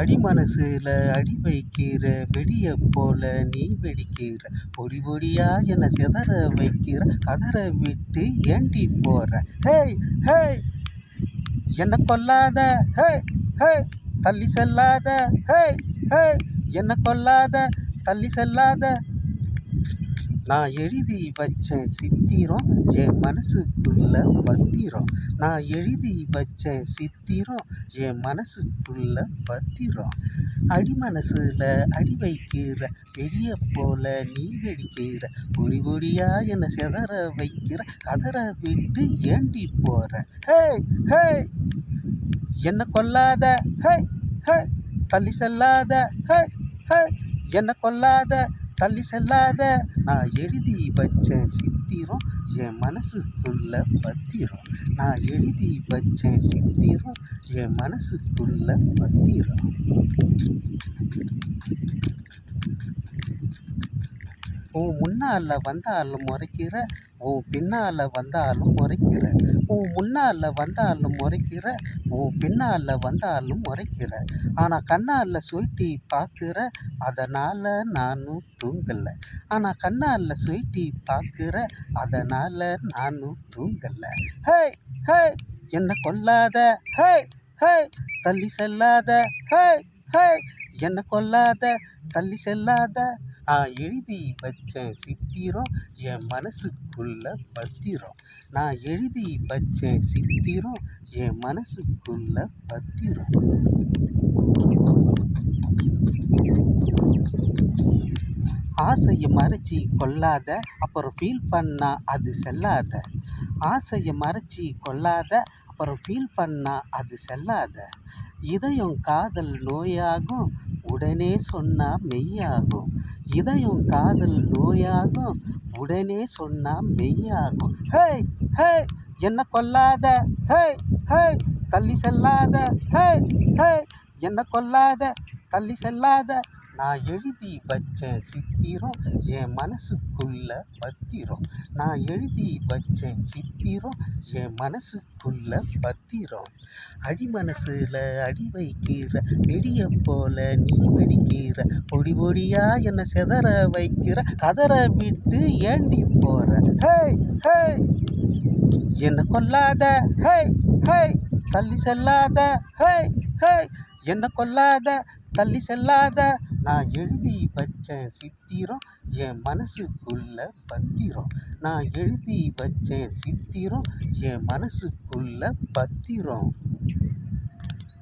அடி மனசுல அடி வைக்கிற வெடிய போல நீ வெடிக்கிற, பொடி பொடியா என்ன சிதற வைக்கிற, கதற விட்டு ஏண்டி போற. ஹேய் ஹேய் என்ன கொல்லாத, ஹேய் ஹேய் தள்ளி செல்லாத, ஹேய் ஹேய் என்ன கொல்லாத தள்ளி செல்லாத. நான் எழுதி வச்சேன் சித்திரம் என் மனசுக்குள்ள பத்திரம். நான் எழுதி வச்சேன் சித்திரம் என் மனசுக்குள்ள பத்திரம். அடி மனசுல அடி வைக்கிற வெடிய போல நீ வெடிக்கிற, பொடி பொடியா என்ன சிதற வைக்கிற, கதற விட்டு ஏண்டி போற. ஹேய் ஹேய் என்ன கொல்லாத, ஹேய் ஹேய் தள்ளி செல்லாத, ஹேய் ஹேய் என்ன கொல்லாத தள்ளி செல்லாத. நான் எழுதி வச்சேன் சித்திரம் என் மனசுக்குள்ள பத்திரம். நான் எழுதி வச்சேன் சித்திரம் என் மனசுக்குள்ள பத்திரம். உன் முன்னால் வந்தாலும் முறைக்கிற, உன் பின்னால் வந்தாலும் முறைக்கிற. உன் முன்னால் வந்தாலும் முறைக்கிற, உன் பின்னால் வந்தாலும் முறைக்கிற. ஆனால் கண்ணால் சுருட்டி பார்க்குற, அதனால் நானும் தூங்கலை. ஆனால் கண்ணால் சுருட்டி பார்க்குற, அதனால் நானும் தூங்கலை. ஹேய் ஹேய் என்ன கொல்லாத, ஹேய் ஹேய் தள்ளி செல்லாத, ஹேய் ஹேய் என்ன கொல்லாத தள்ளி செல்லாத. நான் எழுதி வச்சேன் சித்திரம் என் மனசுக்குள்ள பத்திரம். நான் எழுதி வச்சேன் சித்திரம் என் மனசுக்குள்ள பத்திரம். ஆசையை மறைச்சி கொள்ளாத, அப்புறம் ஃபீல் பண்ணா அது செல்லாத. ஆசையை மறைச்சி கொள்ளாத, அப்புறம் ஃபீல் பண்ணா அது செல்லாத. இதயம் காதல் நோயாகும், உடனே சொன்னா மெய்யாகும். இதயம் காதல் நோயாகும், உடனே சொன்னா மெய்யாகும். ஹேய் ஹேய் என்ன கொல்லாத, ஹேய் ஹேய் தள்ளி செல்லாத, ஹேய் ஹேய் என்ன கொல்லாத தள்ளி செல்லாத. நான் எழுதி வச்சேன் சித்திரம் என் மனசுக்குள்ள பத்திரம். நான் எழுதி வச்சேன் சித்திரம் என் மனசுக்குள்ள பத்திரம். அடி மனசுல அடி வைக்கிற வெடிய போல நீ வெடிக்கிற, பொடி பொடியா என்ன சிதற வைக்கிற, கதற விட்டு ஏண்டி போற. ஹேய் ஹேய் என்ன கொல்லாத, ஹேய் ஹேய் தள்ளி செல்லாத, ஹேய் ஹேய் என்ன கொல்லாத தள்ளி செல்லாத. நான் எழுதி வச்சேன் சித்திரம் என் மனசுக்குள்ள பத்திரம். நான் எழுதி வச்சேன் சித்திரம் என் மனசுக்குள்ள பத்திரம்.